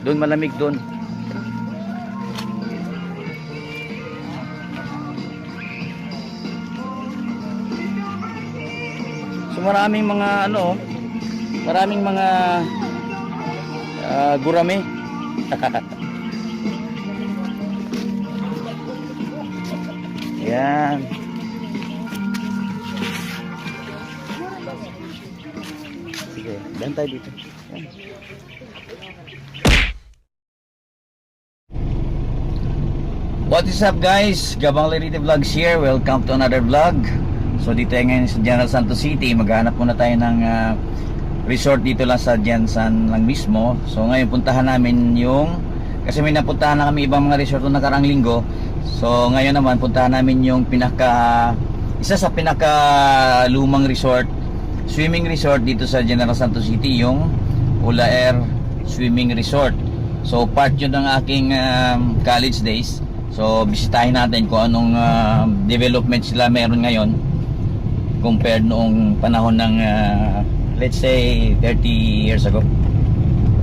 Doon malamig doon. So maraming mga ano, maraming mga gurame. Yan. Sige, dan tayo dito. Yan. What is up guys? Gabang Lerite Vlogs here. Welcome to another vlog. So dito ngayon sa General Santos City. Maghanap muna tayo ng resort dito lang sa Jensan lang mismo. So ngayon puntahan namin yung, kasi may napuntahan na kami ibang mga resort noong nakaraang linggo. So ngayon naman puntahan namin yung isa sa pinaka lumang resort, swimming resort dito sa General Santos City, yung Ula Air Swimming Resort. So part yun ng aking college days. So bisitahin natin kung anong development sila meron ngayon compared noong panahon ng let's say 30 years ago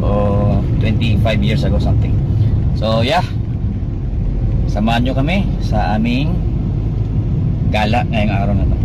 o 25 years ago something. So yeah, samahan nyo kami sa aming gala ngayong araw na to.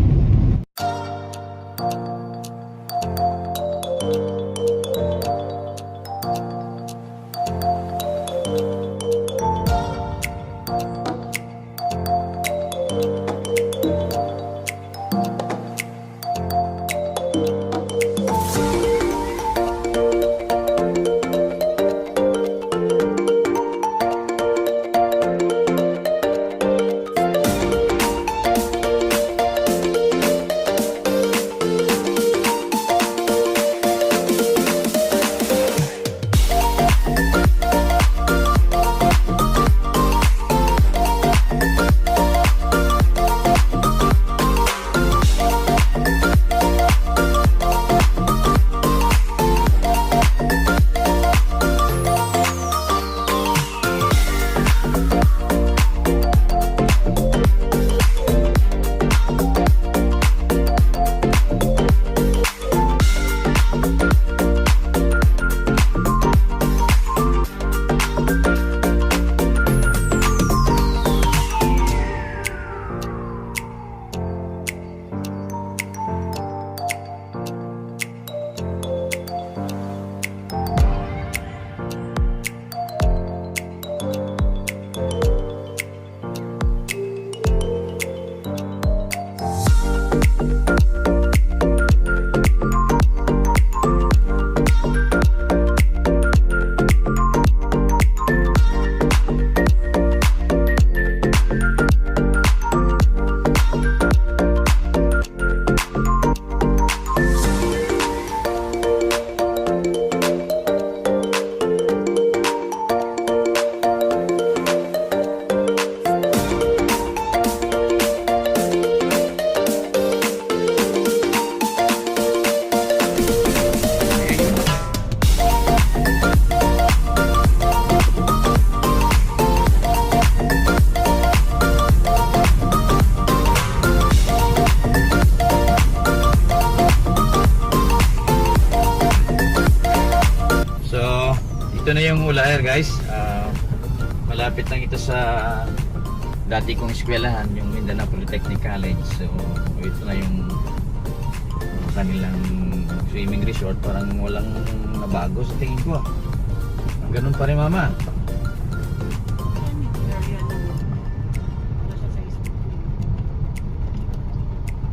Ito na yung Ula Air guys. Malapit lang ito sa dati kong eskwelahan, yung Mindanao Polytechnic College. So ito na yung kanilang swimming resort. Parang walang nabago sa tingin ko. Ganun pa rin mama.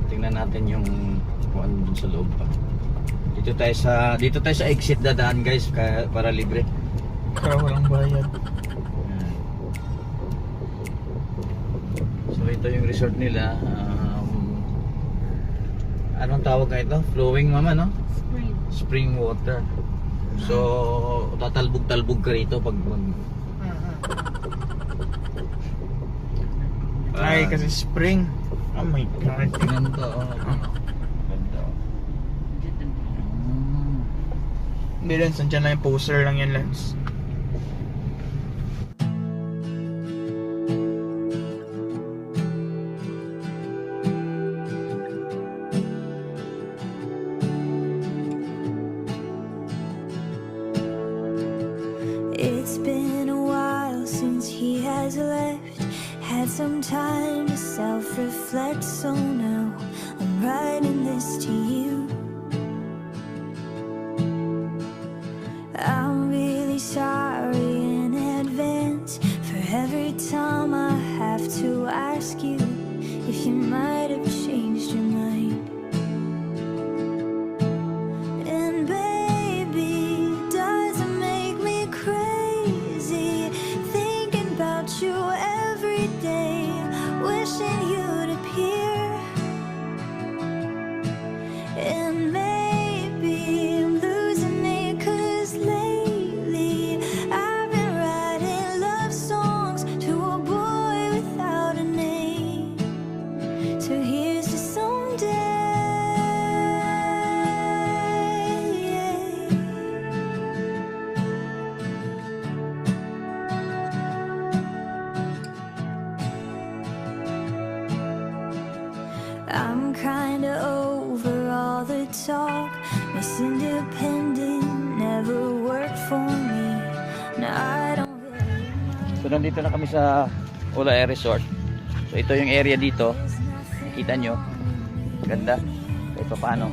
Tingnan natin yung kung ano dun sa loob pa. Dito tayo sa exit dadaan guys, para libre. Kaya walang bayad. So ito yung resort nila. Anong tawag nga ito? Flowing mama, no? Spring water. So tatalbog-talbog ka rito pag Ay, kasi spring. Oh my god. tingnan to. Ganda. Hindi lang, sandyan lang yung poster lang yan, Lance. some time to self-reflect, so now I'm writing this to you. I'm really sorry in advance for every time I have to ask you if you might have changed your mind. And baby, does it make me crazy thinking about you every day, wishing you'd appear? And maybe I'm losing it 'cause lately I've been writing love songs to a boy without a name. So here's to someday. I'm kinda over all the talk. Miss Independent never worked for me. Now I don't really mind. So nandito na kami sa Ula Air Resort. So ito yung area dito. Nakita nyo. Ganda. Kahit pa paano.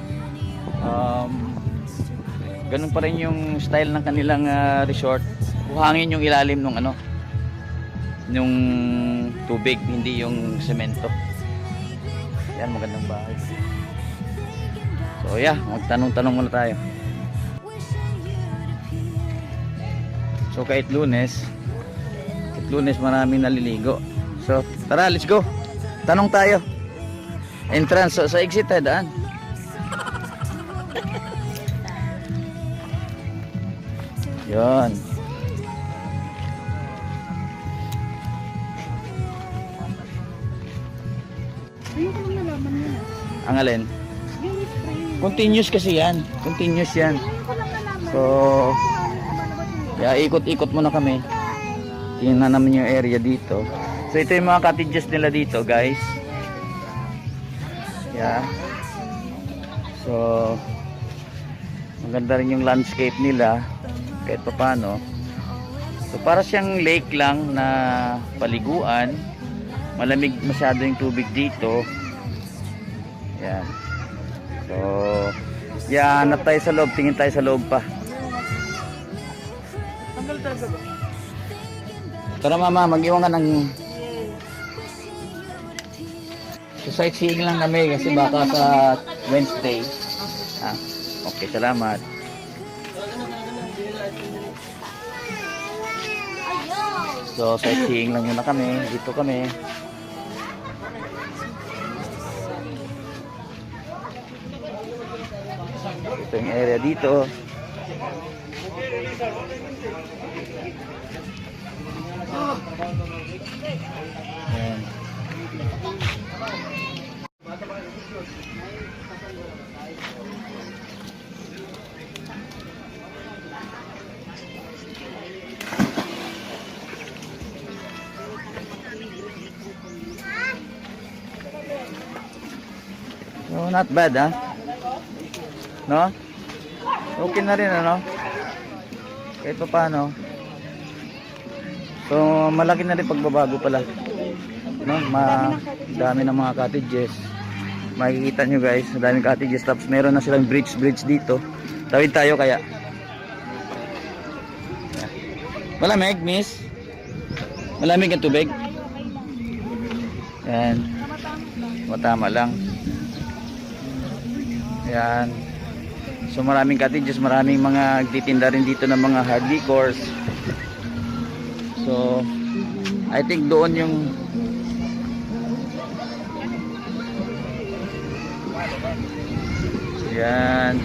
Ganun pa rin yung style ng kanilang resort. Buhangin yung ilalim ng ano, yung tubig, hindi yung semento. Yan, magandang bahay. So yeah, magtanong-tanong muna tayo. So kahit Lunes maraming naliligo. So tara, let's go. Tanong tayo. Entrance sa exit tayo daan. Yon. Ayoko lang nalaman yun. Ang alin? Yung spray. Continuous kasi yan. Continuous yan. Ayoko lang nalaman. So, yeah, ikot-ikot muna kami. Tingnan namin yung area dito. So, ito yung mga cottages nila dito, guys. Yeah. So, maganda rin yung landscape nila. Kahit pa paano. So, para siyang lake lang na paliguan. Malamig masyado yung tubig dito. Yan. So, yeah, hanap tayo sa loob. Tingin tayo sa loob pa. Tanggal talaga ba? Tara mama, mag-iwan ka ng... So, sightseeing lang kami kasi baka sa Wednesday. Ah, okay, salamat. So, sightseeing lang muna kami. Dito kami. Ito yung area dito. Ayan. So, not bad, ah. No? Okay na rin, ano? Kahit pa paano. So, malaki na rin pagbabago pala. No? Dami ng mga cottages. Makikita nyo guys, daming cottages. Tapos meron na silang bridge dito. Tawid tayo kaya. Malamig, miss? Malamig ang tubig? Yan. Matama lang. Yan. So maraming cottages, maraming mga titinda rin dito ng mga hard liquors. So I think doon yung yan.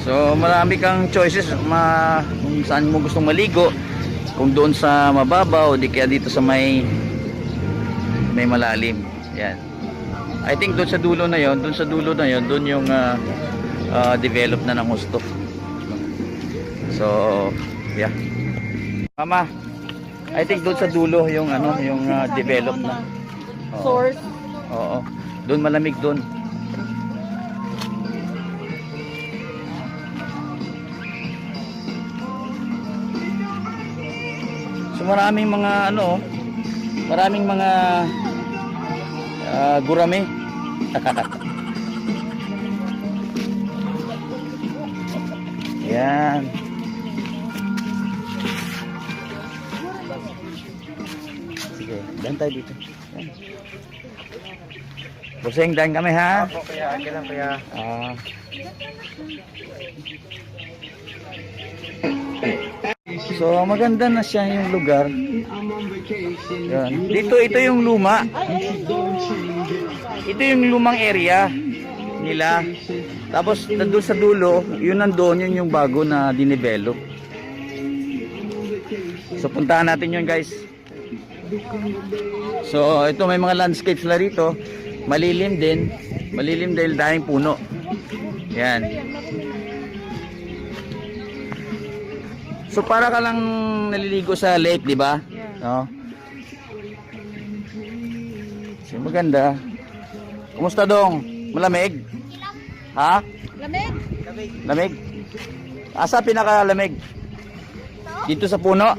So marami kang choices kung saan mo gustong maligo, kung doon sa mababaw o di kaya dito sa may malalim. Yan. I think doon sa dulo na yon, doon yung develop na ng husto. So, yeah. Mama, I think doon sa dulo yung yung develop na. Oo. Source. Oo. Doon malamig doon. So maraming mga ano, maraming mga gurame. Yan. Sige, dan tayo dito. Yan. Busing, dan kami ha. Opo, kaya, kailan kaya? So maganda na siya yung lugar. Yan. Dito, ito yung luma. Ito yung lumang area nila. Tapos nandun sa dulo, yun nandun, yun yung bago na dinevelop. So puntahan natin yun guys. So ito may mga landscapes na rito. Malilim din. Malilim dahil daming puno. Yan. So para ka lang naliligo sa lake, di ba? No? So maganda. Kumusta dong? Malamig? Ha? Lamig? Lamig? Asa pinakalamig? Dito sa puno?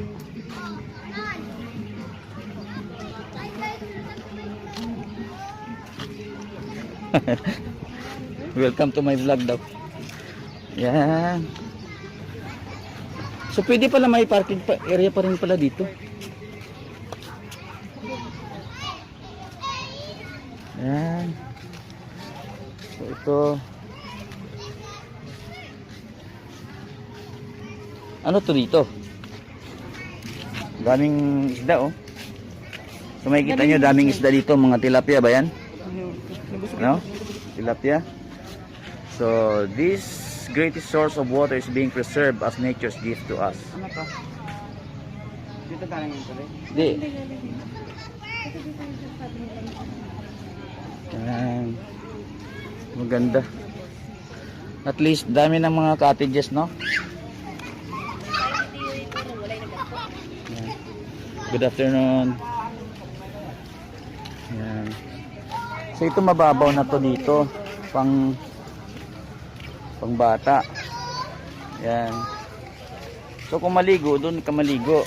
Welcome to my vlog daw. Yan. So pwede pala may parking area pa rin pala dito. Yan. So ito. Ano to dito? Daming isda oh. So makikita nyo daming isda dito, mga tilapia ba yan? No? Tilapia. So this greatest source of water is being preserved as nature's gift to us. Ano to? Dito galing yung tuloy? Di. Yan. Maganda. At least dami ng mga cottages, no? Yan. Good afternoon. Yan. So ito mababaw na to dito, pang bata. Yan. So kung maligo, doon ka maligo.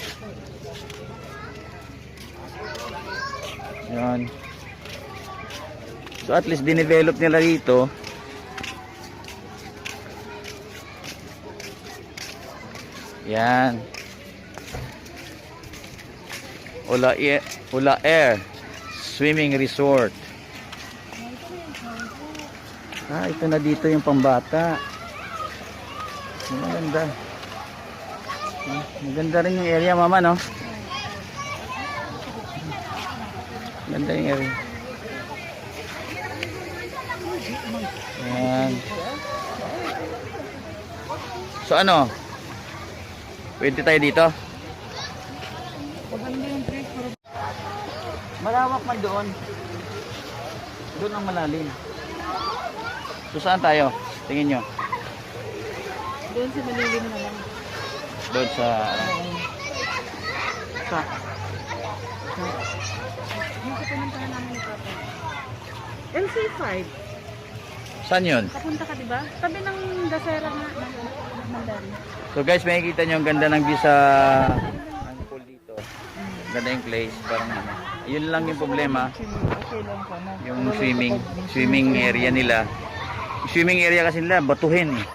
Yan. So at least dinevelop nila rito. Yan. Ula Air Swimming Resort. Ito na dito yung pambata. Maganda. Maganda rin yung area, mama, no? Maganda yung area. Ayan. So ano? Pwede tayo dito? Malawak man doon. Doon ang malalim. So saan tayo? Tingin nyo. Doon sa malilim na lang. Doon sa... Yung sa pinuntahan namin ni Papa. LC5. Saan yun? Papunta ka, diba? Tabi ng gasera na ng Mandarin. So guys, makikita nyo ang ganda ng view sa ng pool dito. Ganda yung place. Parang ano. Yun lang yung problema. Okay lang sana. Yung swimming area nila. Yung swimming area kasi nila, batuhin eh.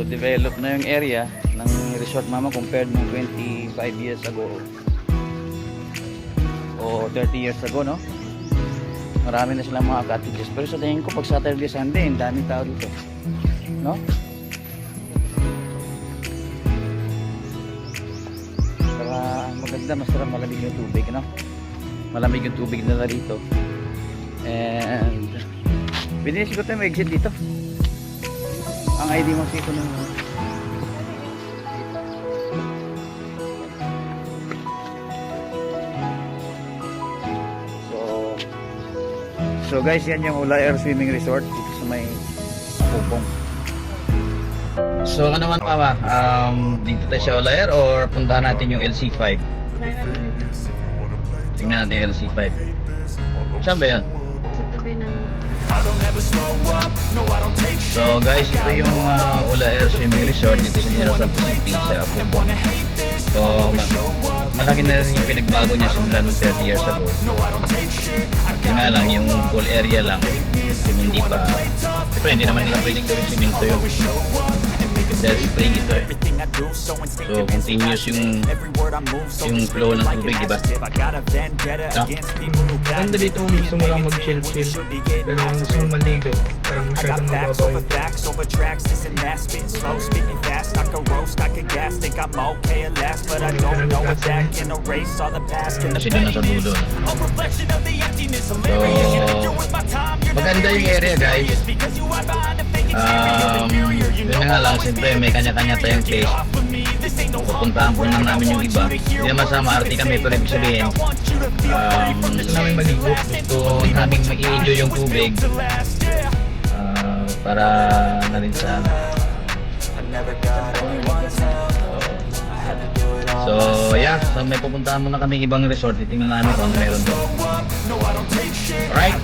So develop na yung area ng resort mama compared ng 25 years ago o 30 years ago, no? Marami na silang mga cottages. Pero sa tingin ko pag Saturday Sunday, ang daming tao dito, no? Para maganda, masarap, malamig yung tubig, no? Malamig yung tubig na dito. And pwede na siguro tayo mag-exit dito. Ang ID mo dito ng So guys, yan yung Ulair Swimming Resort dito sa may Pupong. So ano naman mama, dito tayo sa Ulair or puntahan natin yung LC5? Tingnan natin yung LC5. Saan ba yan? Sabi ng So guys, ito yung Ulair Swimming Resort dito sa General Santos City sa Pupong. So malaki na rin yung pinagbago niya simula nung 30 years ago. Yun nga lang, yung pool area lang yung hindi pa, pero hindi naman nila pwedeng gawin siminto yun dahil spring ito eh. So continuous yung flow ng tubig, diba? No? Maganda dito kung gusto mo lang mag-chill-chill. Pero kung gusto mo maligo, parang masyadong mababaw yun. Kasi doon nasa dulo. So maganda yung area guys. Yun nga lang, siyempre may kanya-kanya tayong place. Pupuntahan po lang namin yung iba. Hindi naman sa maarte kami, pero ibig sabihin Gusto namin maligo. gusto namin mag-i-enjoy yung tubig para na rin sa so yeah, so may pupuntahan muna kami ibang resort, titingnan namin kung ano meron doon. Alright,